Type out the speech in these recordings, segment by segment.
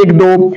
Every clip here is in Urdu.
1-2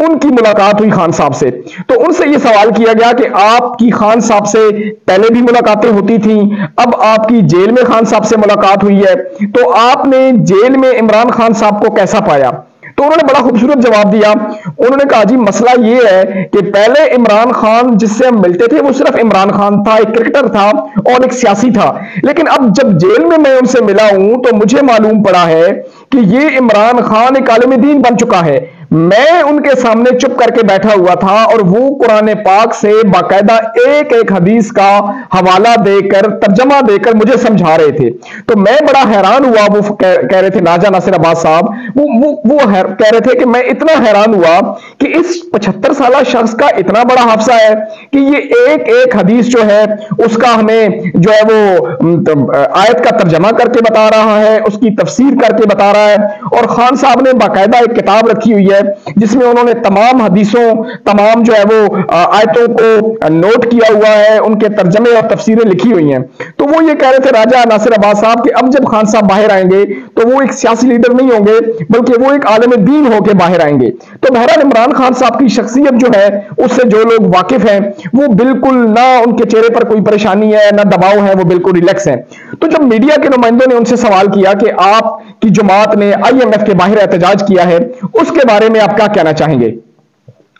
ان کی ملاقات ہوئی خان صاحب سے. تو ان سے یہ سوال کیا گیا کہ آپ کی خان صاحب سے پہلے بھی ملاقاتیں ہوتی تھیں, اب آپ کی جیل میں خان صاحب سے ملاقات ہوئی ہے, تو آپ نے جیل میں عمران خان صاحب کو کیسا پایا؟ تو انہوں نے بڑا خوبصورت جواب دیا. انہوں نے کہا جی مسئلہ یہ ہے کہ پہلے عمران خان جس سے ہم ملتے تھے وہ صرف عمران خان تھا, ایک کرکٹر تھا اور ایک سیاسی تھا, لیکن اب جب جیل میں ان سے ملا ہوں تو مجھے معلوم پڑا ہے کہ یہ عمران خان ایک عالم دین بن چکا ہے. میں ان کے سامنے چپ کر کے بیٹھا ہوا تھا اور وہ قرآن پاک سے باقاعدہ ایک ایک حدیث کا حوالہ دے کر, ترجمہ دے کر مجھے سمجھا رہے تھے. تو میں بڑا حیران ہوا. وہ کہہ رہے تھے ناجا ناصر عباس صاحب, وہ کہہ رہے تھے کہ میں اتنا حیران ہوا کہ اس 75 سالہ شخص کا اتنا بڑا حافظہ ہے کہ یہ ایک ایک حدیث جو ہے اس کا ہمیں جو ہے وہ آیت کا ترجمہ کر کے بتا رہا ہے, اس کی تفسیر کر کے بتا رہا ہے. اور خان صاحب نے باقاعدہ ایک کتاب رکھی ہوئی ہے جس میں انہوں نے تمام حدیثوں, تمام جو ہے وہ آیتوں کو نوٹ کیا ہوا ہے, ان کے ترجمے اور تفسیریں لکھی ہوئی ہیں. تو وہ یہ کہہ رہے تھے راجہ ناصر عباس صاحب کہ اب جب خان صاحب باہر آئیں گے تو وہ ایک سیاسی لیڈر نہیں ہوں گے بلکہ وہ ایک عالم دین ہو کے باہر آئیں گے. تو بہرحال عمران خان صاحب کی شخصیت جو ہے اس سے جو لوگ واقف ہیں وہ بالکل نہ ان کے چہرے پر کوئی پریشانی ہے نہ دباؤ ہے, وہ بالکل ریلیکس ہیں. تو جب میڈیا کے نمائندوں نے ان سے سوال کیا کہ آپ کی جماعت نے IMF کے باہر احتجاج کیا ہے, اس کے بارے میں آپ کیا کہنا چاہیں گے؟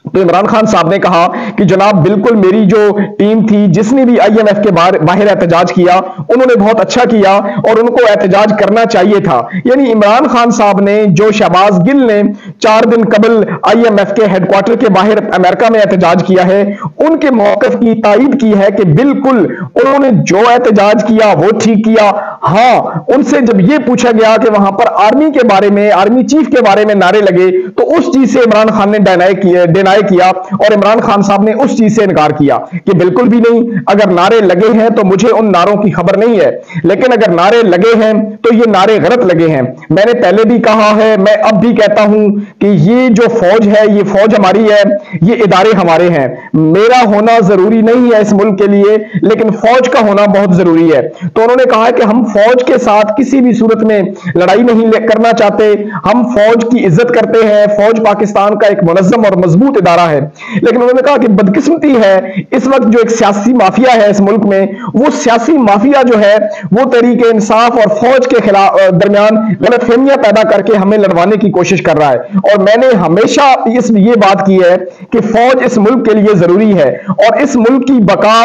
تو عمران خان صاحب نے کہا کہ جناب بالکل میری جو ٹیم تھی جس نے بھی IMF کے باہر احتجاج کیا انہوں نے بہت اچھا کیا اور ان کو احتجاج کرنا چاہیے تھا. یعنی عمران خان صاحب نے جو شہباز گل نے 4 دن قبل IMF کے ہیڈ کوارٹر کے باہر امریکہ میں احتجاج کیا ہے, ان کے موقف کی تائید کی ہے کہ بالکل انہوں نے جو احتجاج کیا وہ ٹھیک کیا. ہاں, ان سے جب یہ پوچھا گیا کہ وہاں پر آرمی کے بارے میں, آرمی چیف کے بارے میں نعرے لگے تو اس چیز سے عمران خان نے ڈینائی کیا اور عمران خان صاحب نے اس چیز سے انکار کیا کہ بالکل بھی نہیں, اگر نعرے لگے ہیں تو مجھے ان نعروں کی خبر نہیں ہے, لیکن اگر نعرے لگے ہیں تو یہ نعرے غلط لگے ہیں. میں نے پہلے بھی کہا ہے, میں اب بھی کہتا ہوں کہ یہ جو فوج ہے یہ فوج ہماری ہے, یہ ادارے ہمارے ہیں. میرا ہونا ضروری نہیں ہے اس ملک کے لیے, لیکن فوج کا ہونا بہت ضروری ہے. تو انہوں نے کہا کہ ہم فوج کے ساتھ کسی بھی صورت میں لڑائی نہیں کرنا چاہتے, ہم فوج کی عزت کرتے ہیں, فوج پاکستان کا ایک منظم اور مضبوط ادارہ ہے. لیکن انہوں نے کہا کہ بدقسمتی ہے اس وقت جو ایک سیاسی مافیا ہے اس ملک میں, وہ سیاسی مافیا جو ہے وہ تحریک انصاف اور فوج کے درمیان غلط فہمیاں پیدا کر کے ہمیں لڑوانے کی کوشش کر رہا ہے. اور میں نے ہمیشہ یہ بات کی ہے کہ فوج اس ملک کے لیے ضروری ہے اور اس ملک کی بقا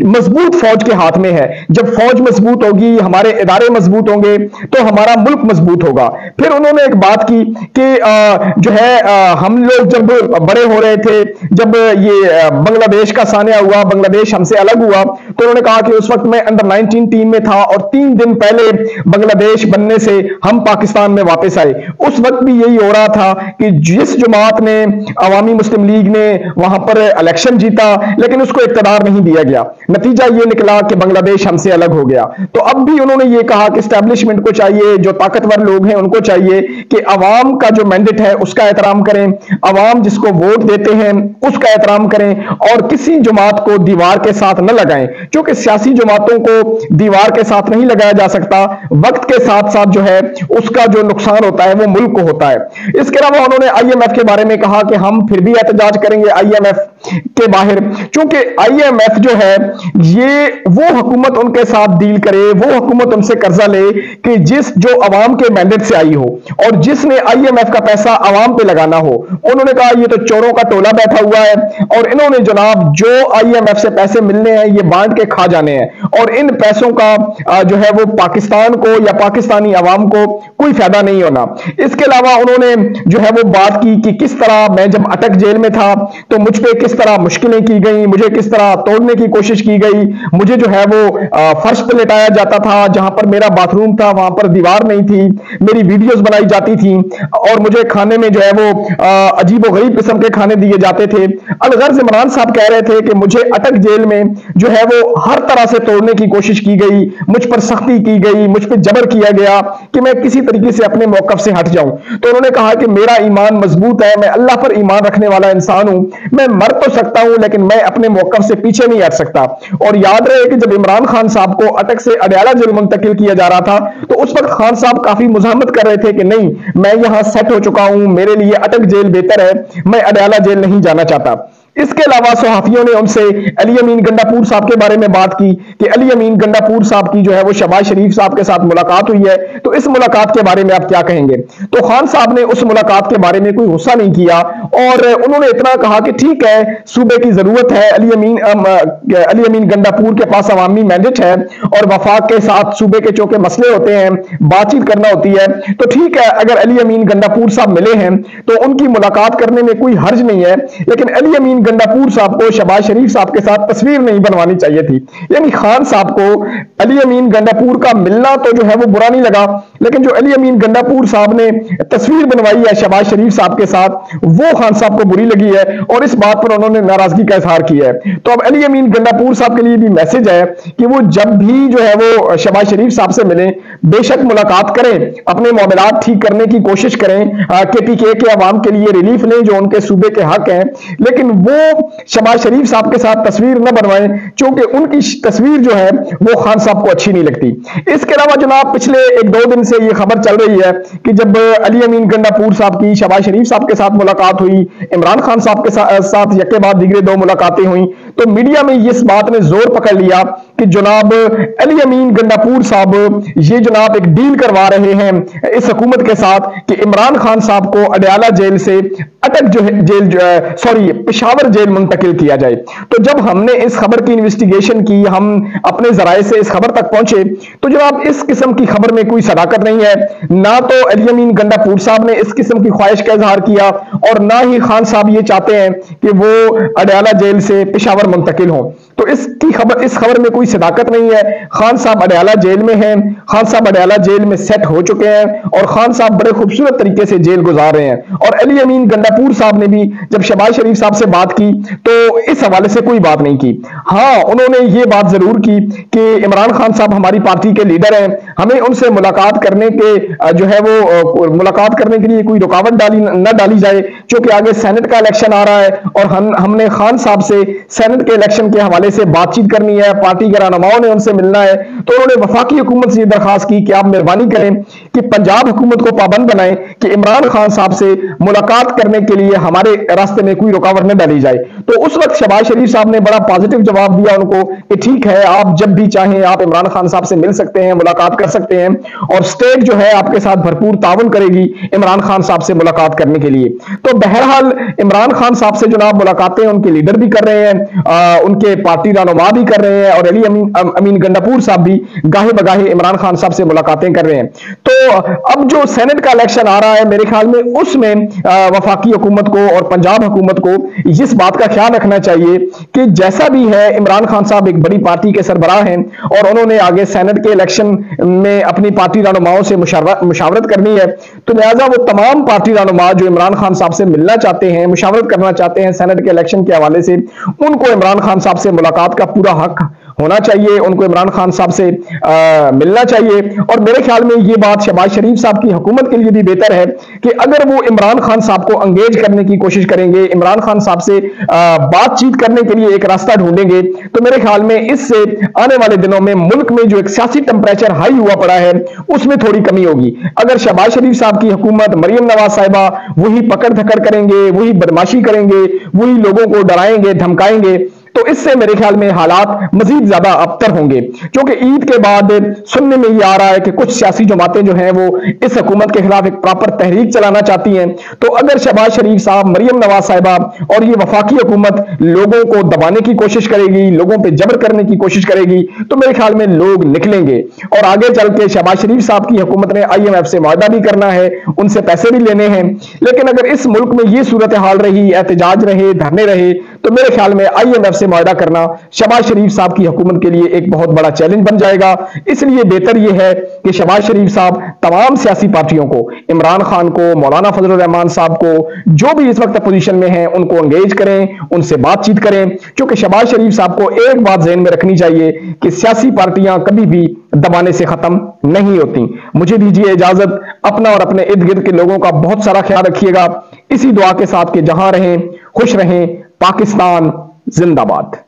مضبوط فوج کے ہاتھ میں ہے. جب فوج مضبوط ہوگی, ہمارے ادارے مضبوط ہوں گے تو ہمارا ملک مضبوط ہوگا. پھر انہوں نے ایک بات کی کہ جو ہے ہم لوگ جب بڑے ہو رہے تھے, جب یہ بنگلہ دیش کا سانحہ ہوا, بنگلہ دیش ہم سے الگ ہوا, تو انہوں نے کہا کہ اس وقت میں انڈر 19 ٹیم میں تھا اور 3 دن پہلے بنگلہ دیش بننے سے ہم پاکستان میں واپس آئے. اس وقت بھی یہی ہو رہا تھا کہ جس جماعت نے, عوامی مسلم لیگ نے وہاں پر الیکشن جیتا لیکن اس کو اقتدار نہیں دیا گیا, نتیجہ یہ نکلا کہ بنگلہ دیش ہم سے الگ ہو گیا. تو اب بھی انہوں نے یہ کہا کہ اسٹیبلشمنٹ کو چاہیے, جو طاقتور لوگ ہیں ان کو چاہیے کہ عوام کا جو مینڈیٹ ہے اس کا احترام کریں, عوام جس کو ووٹ دیتے ہیں اس کا احترام کریں اور کسی جماعت کو دیوار کے ساتھ نہ لگائیں, کیونکہ سیاسی جماعتوں کو دیوار کے ساتھ نہیں لگایا جا سکتا. وقت کے ساتھ ساتھ جو ہے اس کا جو نقصان ہوتا ہے وہ ملک کو ہوتا ہے. اس کے علاوہ انہوں نے IMF کے بارے میں کہا کہ ہم پھر بھی احتجاج کریں گے IMF کے باہر, چونکہ IMF جو ہے یہ وہ حکومت ان کے ساتھ ڈیل کرے, وہ حکومت ان سے قرضہ لے کہ جو عوام کے مینڈیٹ سے آئی ہو اور جس نے IMF کا پیسہ عوام پہ لگانا ہو. انہوں نے کہا یہ تو چوروں کا ٹولہ بیٹھا ہوا ہے اور انہوں نے جناب جو IMF سے پیسے ملنے ہیں یہ بانٹ کے کھا جانے ہیں اور ان پیسوں کا جو ہے وہ پاکستان کو یا پاکستانی عوام کو کوئی فائدہ نہیں ہونا. اس کے علاوہ انہوں نے جو ہے وہ بات کی کہ کس طرح میں جب اٹک جیل میں تھا تو مجھ پہ کس طرح مشکلیں کی گئیں, مجھے کس طرح توڑنے کی کوشش کی گئی, مجھے جو ہے وہ فرش پہ لٹایا جاتا تھا, جہاں پر میرا باتھ روم تھا وہاں پر دیوار نہیں تھی, میری ویڈیوز بنائی جاتی تھیں اور مجھے کھانے میں جو ہے وہ عجیب و غریب قسم کے کھانے دیے جاتے تھے. الغرض عمران صاحب کہہ رہے تھے کہ مجھے اٹک جیل میں جو ہے وہ ہر طرح سے توڑنے کی کوشش کی گئی, مجھ پر سختی کی گئی, مجھ پہ جبر کیا گیا کہ میں کسی طریقے سے اپنے موقف سے ہٹ جاؤں. تو انہوں نے کہا کہ میرا ایمان مضبوط ہے, میں اللہ پر ایمان رکھنے والا انسان مسلمان ہوں، میں مر تو سکتا ہوں لیکن میں اپنے موقف سے پیچھے نہیں ہٹ سکتا۔ اور یاد رہے کہ جب عمران خان صاحب کو اٹک سے اڈیالہ جیل منتقل کیا جا رہا تھا تو اس وقت خان صاحب کافی مزاحمت کر رہے تھے کہ نہیں، میں یہاں سیٹ ہو چکا ہوں، میرے لیے اٹک جیل بہتر ہے، میں اڈیالہ جیل نہیں جانا چاہتا۔ اس کے علاوہ صحافیوں نے ان سے علی امین گنڈا پور صاحب کے بارے میں بات کی کہ علی امین گنڈا پور صاحب کی جو ہے وہ شہباز شریف صاحب کے ساتھ ملاقات ہوئی ہے، تو اس ملاقات کے بارے میں آپ کیا کہیں گے؟ تو خان صاحب نے اس ملاقات کے بارے میں کوئی غصہ نہیں کیا اور انہوں نے اتنا کہا کہ ٹھیک ہے، صوبے کی ضرورت ہے، علی امین گنڈا پور کے پاس عوامی مینڈیٹ ہے اور وفاق کے ساتھ صوبے کے چونکہ مسئلے ہوتے ہیں، بات چیت کرنا ہوتی ہے، تو ٹھیک ہے اگر علی امین گنڈا پور صاحب ملے ہیں تو ان کی ملاقات کرنے میں کوئی حرج نہیں ہے، لیکن علی امین گنڈا پور صاحب کو شہباز شریف صاحب کے ساتھ تصویر نہیں بنوانی چاہیے تھی۔ یعنی خان صاحب کو علی امین گنڈا پور کا ملنا تو جو ہے وہ برا نہیں لگا، لیکن جو علی امین گنڈا پور صاحب نے تصویر بنوائی ہے شہباز شریف صاحب کے ساتھ وہ خان صاحب کو بری لگی ہے اور اس بات پر انہوں نے ناراضگی کا اظہار کیا ہے۔ تو اب علی امین گنڈا پور صاحب کے لیے بھی میسج ہے کہ وہ جب بھی جو ہے وہ شہباز شریف صاحب سے ملیں بے شک ملاقات کریں، اپنے معاملات ٹھیک کرنے کی کوشش کریں، کے پی کے عوام کے لیے ریلیف لیں جو ان کے صوبے کے حق ہیں، لیکن وہ شہباز شریف صاحب کے ساتھ تصویر نہ بنوائیں چونکہ ان کی تصویر جو ہے وہ خان صاحب کو اچھی نہیں لگتی۔ اس کے علاوہ جناب پچھلے ایک دو دن سے یہ خبر چل رہی ہے کہ جب علی امین گنڈا پور صاحب کی شہباز شریف صاحب کے ساتھ ملاقات ہوئی، عمران خان صاحب کے ساتھ یکے بعد دیگرے دو ملاقاتیں ہوئیں، تو میڈیا میں اس بات نے زور پکڑ لیا کہ جناب علی امین گنڈا پور صاحب یہ جناب ایک ڈیل کروا رہے ہیں اس حکومت کے ساتھ کہ عمران خان صاحب کو اڈیالہ جیل سے اٹک پشاور جیل منتقل کیا جائے۔ تو جب ہم نے اس خبر کی انویسٹیگیشن کی، ہم اپنے ذرائع سے اس خبر تک پہنچے تو جناب اس قسم کی خبر میں کوئی صداقت نہیں ہے، نہ تو علی امین گنڈا پور صاحب نے اس قسم کی خواہش کا اظہار کیا اور نہ ہی خان صاحب یہ چاہتے ہیں کہ وہ اڈیالہ جیل سے پشاور منتقل ہوں۔ تو اس خبر میں کوئی صداقت نہیں ہے۔ خان صاحب اڈیالہ جیل میں ہیں، خان صاحب اڈیالہ جیل میں سیٹ ہو چکے ہیں اور خان صاحب بڑے خوبصورت طریقے سے جیل گزار رہے ہیں، اور علی امین گنڈا پور صاحب نے بھی جب شہباز شریف صاحب سے بات کی تو اس حوالے سے کوئی بات نہیں کی۔ ہاں انہوں نے یہ بات ضرور کی کہ عمران خان صاحب ہماری پارٹی کے لیڈر ہیں، ہمیں ان سے ملاقات کرنے کے جو ہے وہ ملاقات کرنے کے لیے کوئی رکاوٹ نہ ڈالی جائے، چونکہ آگے سینٹ کا الیکشن آ رہا ہے اور ہم نے خان صاحب سے سینٹ کے الیکشن کے حوالے سے بات چیت کرنی ہے، پارٹی کے رہنماؤں نے ان سے ملنا ہے۔ تو انہوں نے وفاقی حکومت سے یہ درخواست کی کہ آپ مہربانی کریں کہ پنجاب حکومت کو پابند بنائیں کہ عمران خان صاحب سے ملاقات کرنے کے لیے ہمارے راستے میں کوئی رکاوٹ نہ ڈالی جائے۔ تو اس وقت شہباز شریف صاحب نے بڑا پازیٹیو جواب دیا ان کو کہ ٹھیک ہے، آپ جب بھی چاہیں آپ عمران خان صاحب سے مل سکتے ہیں، ملاقات کر سکتے ہیں، اور سٹیٹ جو ہے آپ کے ساتھ بھرپور تعاون کرے گی عمران خان صاحب سے ملاقات کرنے کے لیے۔ تو بہرحال عمران خان صاحب سے جناب ملاقاتیں ان کے لیڈر بھی کر رہے ہیں، ان کے پارٹی رہنما بھی کر رہے ہیں، اور علی امین گنڈا پور صاحب بھی گاہے بگاہے عمران خان صاحب سے ملاقاتیں کر رہے ہیں۔ تو اب جو سینٹ کا الیکشن آ رہا ہے میرے خیال میں اس میں وفاقی حکومت کو اور پنجاب حکومت کو اس بات کا خیال رکھنا چاہیے کہ جیسا بھی ہے عمران خان صاحب ایک بڑی پارٹی کے سربراہ ہیں اور انہوں نے آگے سینٹ کے الیکشن میں اپنی پارٹی رہنماؤں سے مشاورت کرنی ہے، تو لہٰذا وہ تمام پارٹی رہنما جو عمران خان صاحب سے ملنا چاہتے ہیں، مشاورت کرنا چاہتے ہیں سینٹ کے الیکشن کے حوالے سے، ان کو عمران خان صاحب سے ملاقات کا پورا حق ہونا چاہیے، ان کو عمران خان صاحب سے ملنا چاہیے۔ اور میرے خیال میں یہ بات شہباز شریف صاحب کی حکومت کے لیے بھی بہتر ہے کہ اگر وہ عمران خان صاحب کو انگیج کرنے کی کوشش کریں گے، عمران خان صاحب سے بات چیت کرنے کے لیے ایک راستہ ڈھونڈیں گے، تو میرے خیال میں اس سے آنے والے دنوں میں ملک میں جو ایک سیاسی ٹمپریچر ہائی ہوا پڑا ہے اس میں تھوڑی کمی ہوگی۔ اگر شہباز شریف صاحب کی حکومت، مریم نواز صاحبہ وہی پکڑ دھکڑ کریں گے، وہی بدماشی کریں گے، وہی لوگوں کو ڈرائیں گے، دھمکائیں گے، تو اس سے میرے خیال میں حالات مزید زیادہ ابتر ہوں گے۔ کیونکہ عید کے بعد سننے میں یہ آ رہا ہے کہ کچھ سیاسی جماعتیں جو ہیں وہ اس حکومت کے خلاف ایک پراپر تحریک چلانا چاہتی ہیں، تو اگر شہباز شریف صاحب، مریم نواز صاحبہ اور یہ وفاقی حکومت لوگوں کو دبانے کی کوشش کرے گی، لوگوں پہ جبر کرنے کی کوشش کرے گی، تو میرے خیال میں لوگ نکلیں گے، اور آگے چل کے شہباز شریف صاحب کی حکومت نے IMF سے معاہدہ بھی کرنا ہے، ان سے پیسے بھی لینے ہیں۔ لیکن اگر اس ملک میں یہ صورتحال رہی، احتجاج رہے، دھرنے رہے، تو میرے خیال میں IMF سے معاہدہ کرنا شہباز شریف صاحب کی حکومت کے لیے ایک بہت بڑا چیلنج بن جائے گا۔ اس لیے بہتر یہ ہے کہ شہباز شریف صاحب تمام سیاسی پارٹیوں کو، عمران خان کو، مولانا فضل الرحمان صاحب کو، جو بھی اس وقت اپوزیشن میں ہیں، ان کو انگیج کریں، ان سے بات چیت کریں، کیونکہ شہباز شریف صاحب کو ایک بات ذہن میں رکھنی چاہیے کہ سیاسی پارٹیاں کبھی بھی دبانے سے ختم نہیں ہوتی۔ مجھے دیجیے اجازت، اپنا اور اپنے ارد گرد کے لوگوں کا بہت سارا خیال رکھیے گا، اسی دعا کے ساتھ کہ جہاں رہیں خوش رہیں، پاکستان زندہ باد۔